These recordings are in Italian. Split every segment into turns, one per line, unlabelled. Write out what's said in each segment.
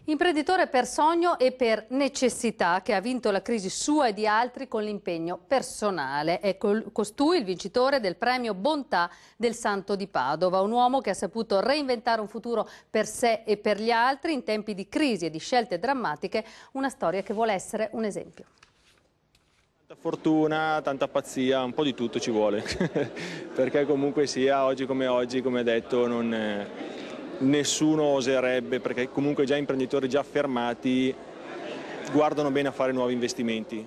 Imprenditore per sogno e per necessità, che ha vinto la crisi sua e di altri con l'impegno personale. È costui il vincitore del premio Bontà del Santo di Padova, un uomo che ha saputo reinventare un futuro per sé e per gli altri in tempi di crisi e di scelte drammatiche, una storia che vuole essere un esempio.
Tanta fortuna, tanta pazzia, un po' di tutto ci vuole, perché comunque sia, oggi, come detto, nessuno oserebbe, perché comunque già imprenditori già affermati guardano bene a fare nuovi investimenti.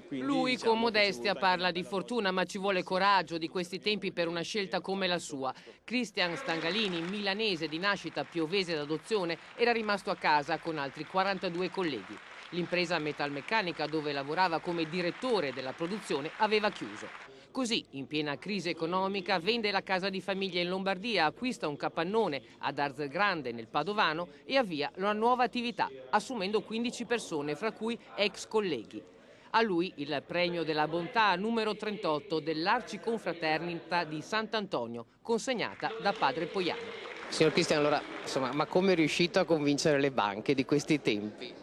Lui con modestia parla di fortuna, ma ci vuole coraggio di questi tempi per una scelta come la sua. Cristian Stangalini, milanese di nascita, piovese d'adozione, era rimasto a casa con altri 42 colleghi. L'impresa metalmeccanica, dove lavorava come direttore della produzione, aveva chiuso. Così, in piena crisi economica, vende la casa di famiglia in Lombardia, acquista un capannone ad Arzelgrande nel Padovano e avvia una nuova attività, assumendo 15 persone, fra cui ex colleghi. A lui il premio della bontà numero 38 dell'Arciconfraternita di Sant'Antonio, consegnata da padre Poiano.
Signor Cristian, allora, insomma, ma come è riuscito a convincere le banche di questi tempi?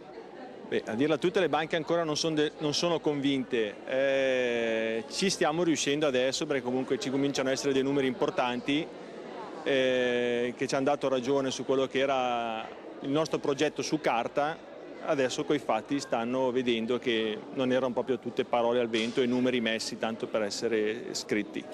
Beh, a dirla tutta, le banche ancora non sono convinte, ci stiamo riuscendo adesso perché comunque ci cominciano ad essere dei numeri importanti che ci hanno dato ragione su quello che era il nostro progetto su carta. Adesso coi fatti stanno vedendo che non erano proprio tutte parole al vento e numeri messi tanto per essere scritti.